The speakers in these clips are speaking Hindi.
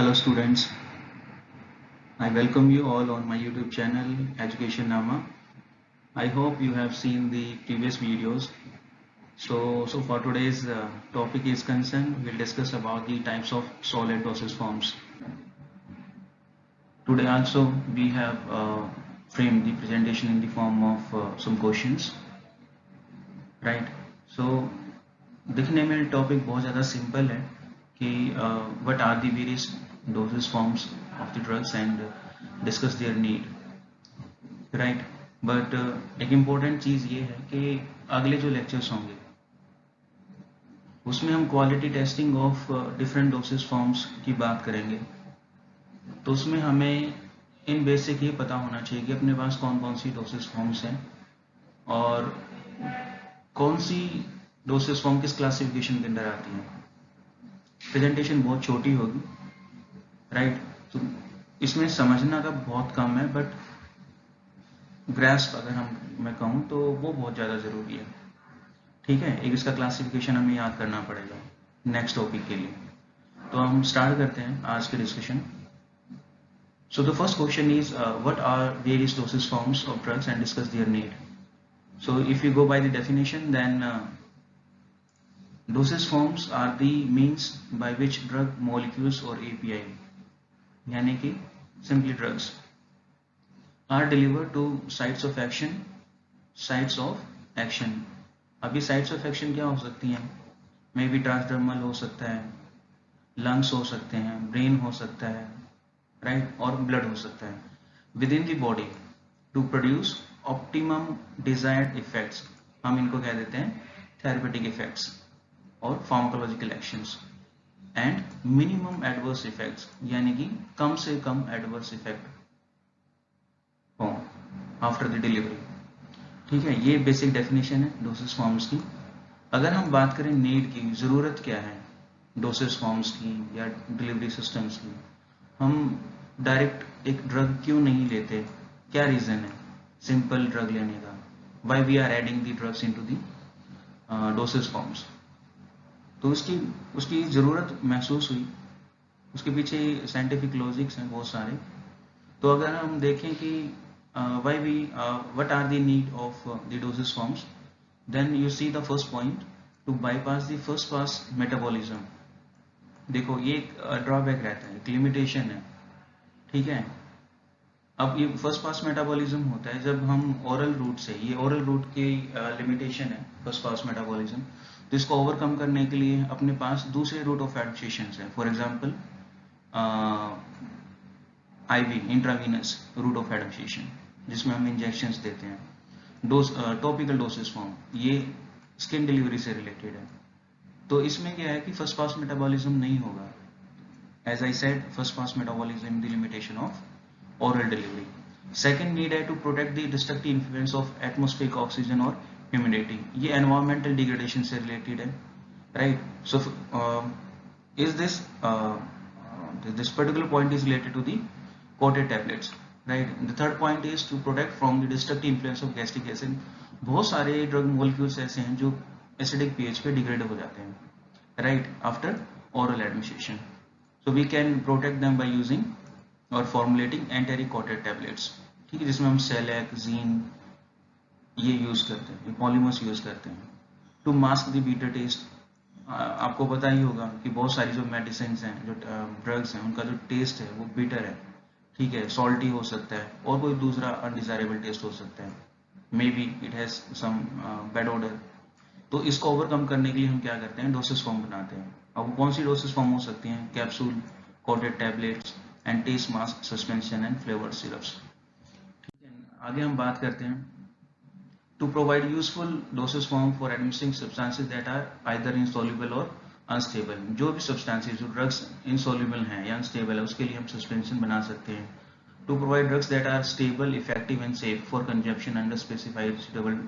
Hello students, I welcome you all on my YouTube channel Education Nama. I hope you have seen the previous videos. So for today's topic is concerned, we'll discuss about the types of solid dosage forms. Today also we have framed the presentation in the form of some questions, right? So दिखने में टॉपिक बहुत ज़्यादा सिंपल है कि what are the various dosage forms of the drugs and discuss their need, right? But एक इम्पोर्टेंट चीज़ ये है कि अगले जो लेक्चर्स होंगे उसमें हम quality testing of different dosage forms की बात करेंगे। तो उसमें हमें इन बेसिक ये पता होना चाहिए कि अपने पास कौन कौन सी डोसेज फॉर्म्स हैं और कौन सी डोसेज फॉर्म किस क्लासिफिकेशन के अंदर आती है। प्रेजेंटेशन बहुत छोटी होगी, राइट? तो इसमें समझना का बहुत कम है, बट ग्रास्प अगर मैं कहूँ तो वो बहुत ज़्यादा ज़रूरी है। ठीक है, एक इसका क्लासिफिकेशन हमें याद करना पड़ेगा नेक्स्ट टॉपिक के लिए। तो हम स्टार्ट करते हैं आज के discussion. So the first question is what are various dosage forms of drugs and discuss their need. So if you go by the definition, then dosage forms are the means by which drug molecules or API, यानी कि simply drugs, are delivered to sites of action. Sites of action, अभी sites of action क्या हो सकती हैं? मे बी ट्रांसडर्मल हो सकता है, लंग्स हो सकते हैं, ब्रेन हो सकता है, राइट? और ब्लड हो सकता है within the body to produce optimum desired effects. हम इनको कह देते हैं थेरेपेटिक इफेक्ट्स और pharmacological actions and minimum adverse effects, यानी कि कम से कम एडवर्स इफेक्ट हो आफ्टर द डिलीवरी। ठीक है, ये बेसिक डेफिनेशन है डोसेज फॉर्म्स की। अगर हम बात करें नीड की, जरूरत क्या है डोसेज फॉर्म्स की या डिलीवरी सिस्टम्स की, हम डायरेक्ट एक ड्रग क्यों नहीं लेते? क्या रीजन है सिंपल ड्रग लेने का? Why we are adding the drugs into the dosage forms? तो उसकी ज़रूरत महसूस हुई, उसके पीछे साइंटिफिक लॉजिक्स हैं बहुत सारे। तो अगर हम देखें कि why we what are the need of the dosage forms, then you see the first point to bypass the first pass metabolism. देखो ये एक ड्रॉबैक रहता है, एक लिमिटेशन है। ठीक है, अब ये फर्स्ट पास मेटाबॉलिज्म होता है जब हम ओरल रूट से, ये ओरल रूट की लिमिटेशन है फर्स्ट पास मेटाबॉलिज्म। तो इसको ओवरकम करने के लिए अपने पास दूसरे रूट ऑफ एडमिनिस्ट्रेशन है। For example IV, intravenous route of administration, जिसमें हम इंजेक्शंस देते हैं। टॉपिकल डोसेज फॉर्म, ये स्किन डिलीवरी से रिलेटेड है। तो इसमें क्या है कि फर्स्ट पास मेटाबॉलिज्म नहीं होगा। As I said, first pass metabolism the limitation of oral delivery. Second need है to protect the destructive influence of atmospheric oxygen और humidity. ये environmental degradation से related है, right? So is this particular point is related to the coated tablets, right? The third point is to protect from the destructive influence of gastric acid. बहुत सारे drug molecules ऐसे हैं जो acidic pH पे degrade हो जाते हैं, right? After oral administration. So we can protect them by using और फॉर्मुलेटिंग एंटेरिक कोटेड टैबलेट्स। ठीक है, जिसमें हम सेलेक, जीन ये यूज करते हैं, पॉलीमर्स यूज करते हैं to mask the bitter taste. आपको पता ही होगा कि बहुत सारी जो मेडिसिन हैं, जो ड्रग्स हैं, उनका जो टेस्ट है वो बीटर है। ठीक है, सॉल्टी हो सकता है और कोई दूसरा अनडिजायरेबल टेस्ट हो सकता है, maybe it has some bad order. तो इसको ओवरकम करने के लिए हम क्या करते हैं, डोसेज फॉर्म बनाते हैं। अब वो कौन सी डोसेज फॉर्म हो सकती हैं? Capsule, coated tablets and taste mask, suspension and flavoured syrups. ठीक है, आगे हम बात करते हैं to provide useful dosage form for administering substances that are either insoluble or unstable. जो भी सब्सटेंसेस, जो ड्रग्स इनसॉल्युबल हैं या अनस्टेबल है, उसके लिए हम सस्पेंशन बना सकते हैं। To provide drugs that are stable, effective and safe for consumption under specified suitable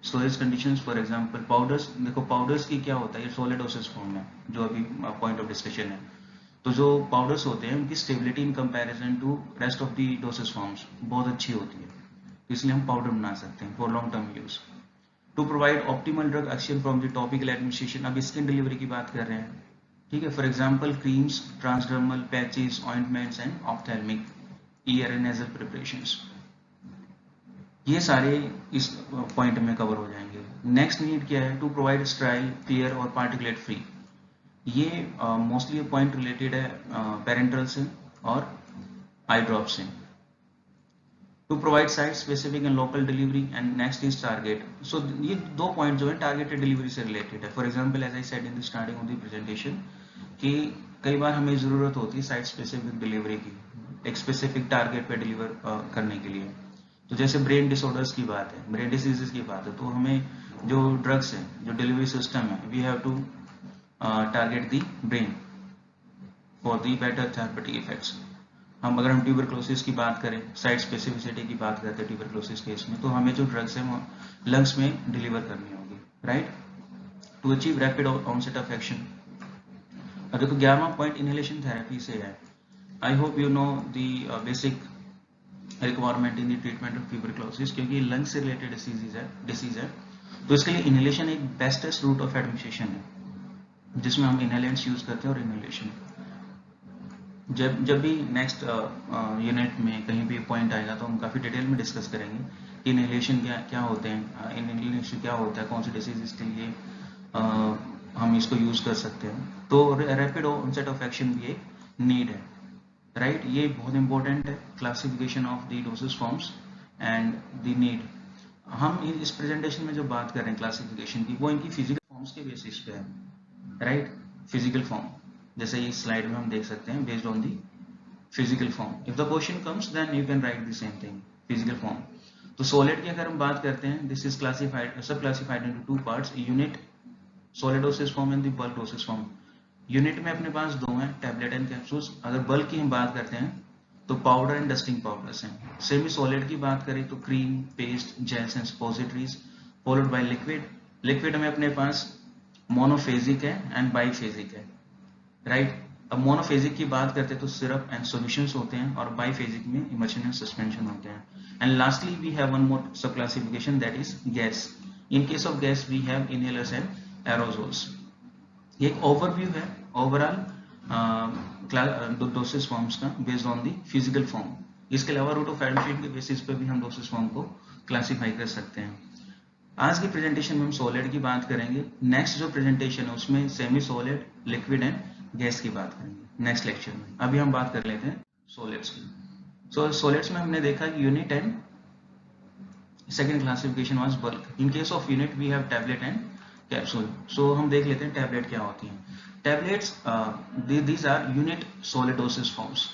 storage conditions. For example powders, देखो पाउडर्स की क्या होता है, ये सॉलिड डोसेज फॉर्म है जो अभी पॉइंट ऑफ डिस्कशन है। तो जो पाउडर्स होते हैं उनकी stability in comparison to rest of the dosage forms बहुत अच्छी होती है, इसलिए हम पाउडर बना सकते हैं for long term use. To provide optimal drug action from the topical administration. अब स्किन डिलीवरी की बात कर रहे हैं, ठीक है, for example creams, transdermal patches, ointments and ophthalmic ear and nasal preparations, ये सारे इस पॉइंट में कवर हो जाएंगे। नेक्स्ट नीड क्या है, टू प्रोवाइड स्टाइल, क्लियर और पार्टिकुलेट फ्री। ये मोस्टली पॉइंट रिलेटेड है पेरेंटल से और आई ड्रॉप से। To provide site specific and local delivery, and next is target. So ये दो पॉइंट जो है टारगेटेड डिलीवरी से रिलेटेड है। For example as I said in the starting of the presentation कि कई बार हमें जरूरत होती है साइट स्पेसिफिक डिलीवरी की, एक स्पेसिफिक टारगेट पे डिलीवर करने के लिए। तो जैसे ब्रेन डिसऑर्डर्स की बात है, ब्रेन डिसीजेस की बात है, तो हमें जो ड्रग्स है, जो डिलीवरी सिस्टम है, we have to target the brain for the better therapeutic effects. अगर हम ट्यूबरक्लोसिस की बात करें, साइट स्पेसिफिसिटी की बात करते हैं ट्यूबरक्लोसिस केस में, तो हमें जो ड्रग्स है वो लंग्स में डिलीवर करनी होगी, right, to achieve rapid onset of action. अब देखो 11वां पॉइंट इनहेलेशन थेरेपी से है। I hope you know the basic requirement in the treatment of tuberculosis, क्योंकि लंग्स से रिलेटेड डिसीज है, तो इसके लिए इनहेलेशन एक बेस्टेस्ट रूट ऑफ एडमिनिस्ट्रेशन है, जिसमें हम इनहेलेंट्स यूज करते हैं और इनहेलेशन। जब भी नेक्स्ट यूनिट में कहीं भी पॉइंट आएगा तो हम काफ़ी डिटेल में डिस्कस करेंगे कि इनहेलेशन क्या होते हैं, इनहेलेशन क्या होता है, कौन सी डिसीज के लिए हम इसको यूज़ कर सकते हैं। तो रैपिड ऑनसेट ऑफ एक्शन भी एक नीड है, राइट, ये बहुत इंपॉर्टेंट है। Classification of the dosage forms and the need. हम इस प्रेजेंटेशन में जो बात कर रहे हैं क्लासिफिकेशन की, वो इनकी फिजिकल फॉर्म्स के बेसिस पे है, राइट, फिजिकल फॉर्म, जैसे इस स्लाइड में हम देख सकते हैं, based on the physical form. If the question comes then you can write the same thing, physical form. तो सॉलिड की अगर हम बात करते हैं, this is classified, sub classified into two parts, unit solid dosage form and the bulk dosage form. Unit में अपने पास दो हैं, टैबलेट एंड कैप्सूल्स। अगर बल्क की हम बात करते हैं तो पाउडर एंड डस्टिंग पाउडर्स हैं। सेमी सॉलिड की बात करें तो cream, paste, gels and suppositories, followed by liquid. Liquid में अपने पास मोनोफेजिक है एंड बाईफेजिक है, राइट। अब मोनोफेजिक की बात करते हैं तो सिरप एंड सॉल्यूशंस होते हैं, और बाईफेजिक में इमल्शन एंड सस्पेंशन होते हैं। And lastly we have one more sub classification, that is gas. In case of gas we have inhalers and aerosols. ये एक ओवरव्यू है ओवरऑल डोसेज फॉर्म्स का based on the physical form. इसके अलावा रूट ऑफ एडमिशन के बेसिस पे भी हम डोसेज फॉर्म को क्लासिफाई कर सकते हैं। आज की प्रेजेंटेशन में हम सॉलिड की बात करेंगे। नेक्स्ट जो प्रेजेंटेशन है उसमें semi solid, liquid and gas की बात करेंगे नेक्स्ट लेक्चर में। अभी हम बात कर लेते हैं सॉलिड्स की। सो सॉलिड्स में हमने देखा कि unit and second classification was bulk. In case of unit we have tablet and capsule. So हम देख लेते हैं टैबलेट क्या होती हैं। Tablets these are unit solid dosage forms.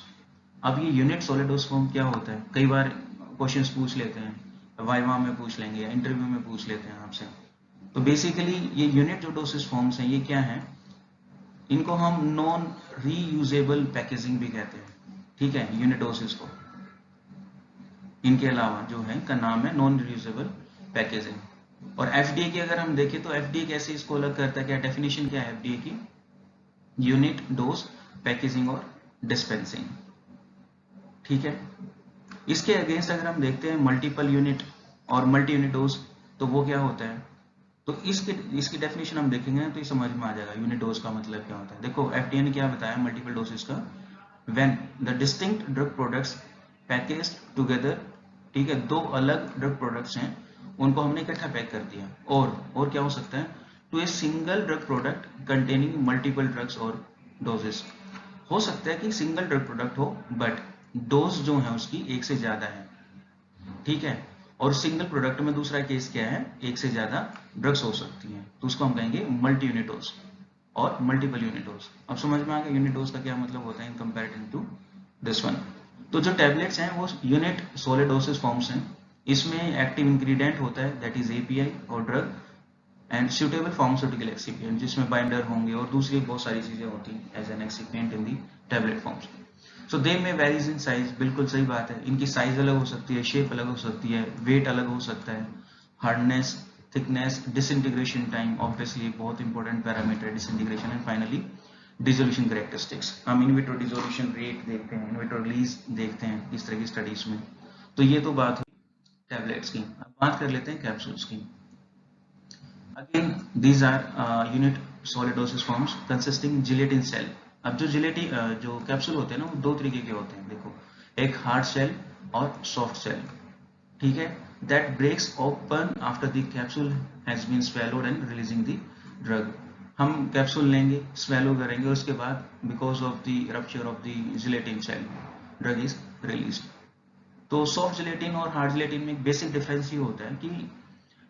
अब ये यूनिट सॉलिड डोज फॉर्म क्या होता है, कई बार क्वेश्चंस पूछ लेते हैं, वाइवा में पूछ लेंगे या इंटरव्यू में पूछ लेते हैं आपसे। तो बेसिकली ये यूनिट जो डोसेज फॉर्म्स हैं ये क्या है, इनको हम नॉन रीयूजेबल पैकेजिंग भी कहते हैं, ठीक है, यूनिट डोसेज को। इनके अलावा जो है का नाम है नॉन रीयूजेबल पैकेजिंग। और एफडीए की अगर हम देखें तो एफडीए कैसे इसको अलग करता है, क्या डेफिनेशन क्या है एफडीए की, यूनिट डोज पैकेजिंग और डिस्पेंसिंग, ठीक है। इसके अगेंस्ट अगर हम देखते हैं मल्टीपल यूनिट और मल्टी यूनिट डोज, तो वो क्या होता है, तो इसकी डेफिनेशन हम देखेंगे तो ये समझ में आ जाएगा यूनिट डोज का मतलब क्या होता है। देखो एफडीए ने क्या बताया मल्टीपल डोसेज का, when the distinct drug products packaged together, ठीक है, दो अलग ड्रग प्रोडक्ट्स हैं उनको हमने इकट्ठा पैक कर दिया, और क्या हो सकता है, to a single drug product containing multiple drugs or doses. हो सकता है कि सिंगल ड्रग प्रोडक्ट हो बट डोज जो है उसकी एक से ज्यादा है, ठीक है। और सिंगल प्रोडक्ट में दूसरा केस क्या है, एक से ज्यादा ड्रग्स हो सकती हैं, तो उसको हम कहेंगे मल्टी यूनिट डोज और मल्टीपल यूनिट डोज। अब समझ में आ गया यूनिट डोज का क्या मतलब होता है in comparison to this one. तो जो टैबलेट्स हैं वो यूनिट सॉलिड डोसेज फॉर्म्स हैं। इसमें एक्टिव इंग्रेडिएंट होता है दैट इज एपीआई और drug and suitable pharmaceutical excipient, जिसमें बाइंडर होंगे और दूसरी बहुत सारी चीजें होती हैं as an excipient in the tablet forms. So they में वेरीज इन साइज, बिल्कुल सही बात है, इनकी साइज अलग हो सकती है, शेप अलग हो सकती है, वेट अलग हो सकता है, hardness, thickness, disintegration time obviously बहुत इंपॉर्टेंट पैरामीटर है disintegration, and finally dissolution characteristics. हम इन विट्रो डिसोल्यूशन रेट देखते हैं, इन विट्रो रिलीज देखते हैं इस तरह की स्टडीज में। तो ये तो बात हुई टैबलेट्स की। अब बात कर लेते हैं कैप्सूल्स की। Again, these are unit solidosis forms consisting gelatin cell. अब जो जिलेटिन जो कैप्सूल होते हैं ना वो दो तरीके के होते हैं, देखो एक हार्ड सेल और सॉफ्ट सेल, ठीक है, that breaks open after the capsule has been swallowed and releasing the drug. हम कैप्सूल लेंगे, स्वेलो करेंगे, उसके बाद because of the rupture of the gelatin shell drug is release. तो सॉफ्ट जिलेटिन और हार्ड जिलेटिन में एक बेसिक डिफरेंस ये होता है कि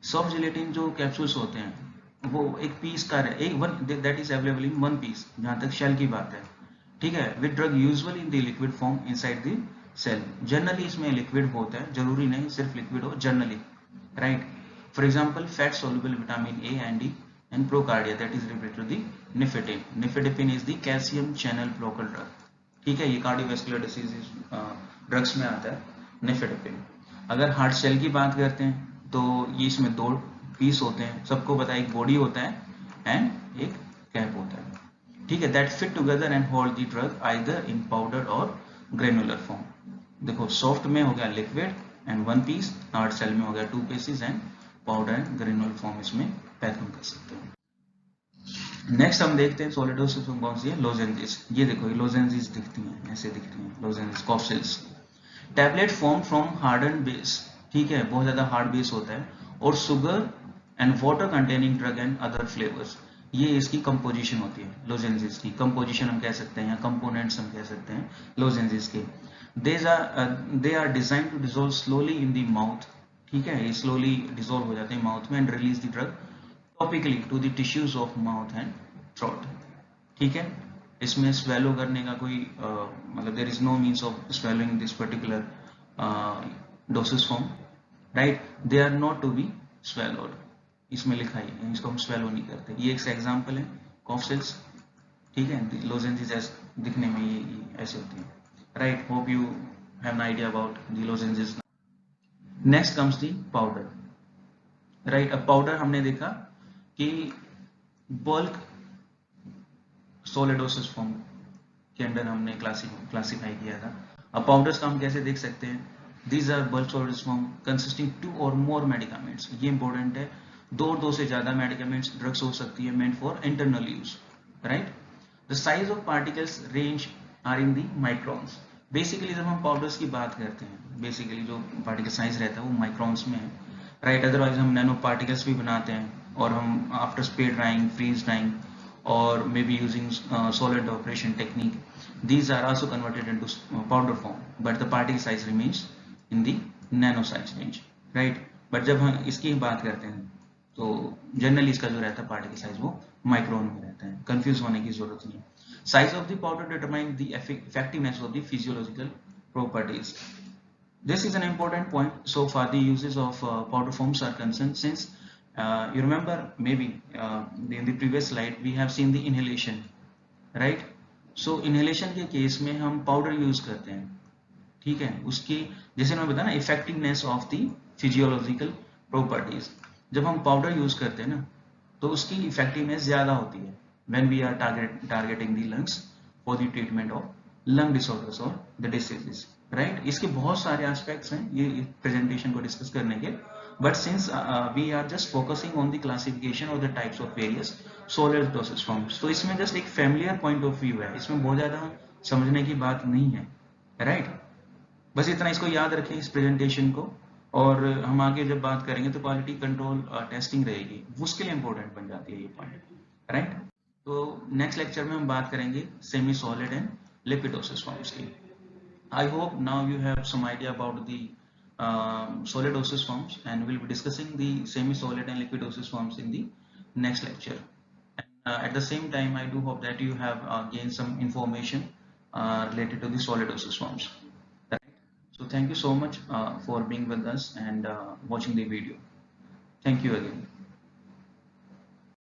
सॉफ्ट जिलेटिन जो कैप्सूल्स होते हैं वो एक पीस का है, एक one that is available in one piece, जहां तक शेल की बात है, ठीक है, with drug usually in the liquid form inside the shell. Generally इसमें लिक्विड होता है, जरूरी नहीं सिर्फ लिक्विड हो, generally, right. For example fat soluble vitamin A and D and procardia, that is related to the nifedipine. Nifedipine is the calcium channel blocker drug, ठीक है, ये कार्डियोवैस्कुलर डिसीज ड्रग्स में आता है निफेडिपिन. अगर हार्ट सेल की बात करते हैं तो ये इसमें दो पीस होते हैं, सबको पता है, एक बॉडी होता है एंड एक कैप होता है, ठीक है, that fit together and hold the drug either in powder or granular form. देखो सॉफ्ट में हो गया liquid and one piece, hard shell में हो गया two pieces and powder and granular form इसमें पैक हम कर सकते हैं. नेक्स्ट हम देखते हैं सॉलिडोसिस में कौन सी है, लोजेंजिस. ये देखो ये लोजेंजिस दिखती हैं, ऐसे दिखती हैं lozenges, Cofsils. Tablet form from hardened base, ठीक है, बहुत ज्यादा हार्ड बेस होता है, और sugar and water containing drug and other flavours, ये इसकी कंपोजिशन होती है. लोजेंजिस की कंपोजिशन हम कह सकते हैं या कंपोनेंट्स हम कह सकते हैं लोजेंजिस के. They are design to dissolve slowly in the mouth, ठीक है, ये स्लोली डिजोल्व हो जाते हैं माउथ में and release the drug topically to the tissues of mouth and throat, ठीक है. इसमें स्वेलो करने का कोई मतलब there is no means of swallowing this particular dosage form, right. They are not to be swallowed, इसमें लिखा है, इसको हम स्वेलो नहीं करते. ये एक एग्जांपल है कॉफ्सिल्स, ठीक है, लोजेंजिस दिखने में ये ऐसे होती है, right. Hope you have an idea about the lozenges. Next comes the powder, right. अब पाउडर हमने देखा कि बल्क सोलिडोसिस फॉर्म के अंडर हमने क्लासिफाई किया था. अब पाउडर्स का हम कैसे देख सकते हैं, these are bulk solid dosage form consisting two और मोर मेडिकामेंट्स. ये इंपॉर्टेंट है, दो से ज्यादा मेडिकामेंट्स ड्रग्स हो सकती है meant for internal use, right. The size of particles range are in the microns. Basically जब हम पाउडर्स की बात करते हैं, बेसिकली जो पार्टिकल साइज रहता है वो माइक्रॉन्स में है, राइट. अदरवाइज हम नैनो पार्टिकल्स भी बनाते हैं, और हम after speed drying, freeze drying, or maybe using solid operation technique, these are also converted into powder form, but the particle size remains in the nano size range, right. but जब हम इसकी बात करते हैं तो जनरली इसका जो रहता है पार्टिकल साइज वो माइक्रोन में रहता है, कंफ्यूज होने की जरूरत नहीं है. Size of the powder determine the effectiveness of the physiological properties. This is an important point so far the uses of powder forms are concerned, since you remember maybe in the previous slide we have seen the inhalation, right. so inhalation के केस में हम पाउडर यूज करते हैं, ठीक है. उसकी जैसे मैं बताया ना effectiveness of the physiological properties, जब हम पाउडर यूज करते हैं ना तो उसकी इफेक्टिवनेस ज्यादा होती है when we are targeting the lungs for the treatment of lung disorders or the diseases, right. इसके बहुत सारे एस्पेक्ट्स हैं ये प्रेजेंटेशन को डिस्कस करने के, but since we are just focusing on the classification of the types of various solid dosage forms, तो इसमें just एक familiar point of view है, इसमें बहुत ज्यादा समझने की बात नहीं है, right. बस इतना इसको याद रखें इस प्रेजेंटेशन को, और हम आगे जब बात करेंगे तो क्वालिटी कंट्रोल टेस्टिंग रहेगी, उसके लिए इंपॉर्टेंट बन जाती है ये पॉइंट, राइट. तो नेक्स्ट लेक्चर में हम बात करेंगे semi solid and liquid dosage forms की. I hope now you have some idea about the solid dosage forms, and we'll be discussing the semi-solid and liquid dosage forms in the next lecture. And at the same time, I do hope that you have gained some information related to the solid dosage forms. Right? So thank you so much for being with us and watching the video. Thank you again.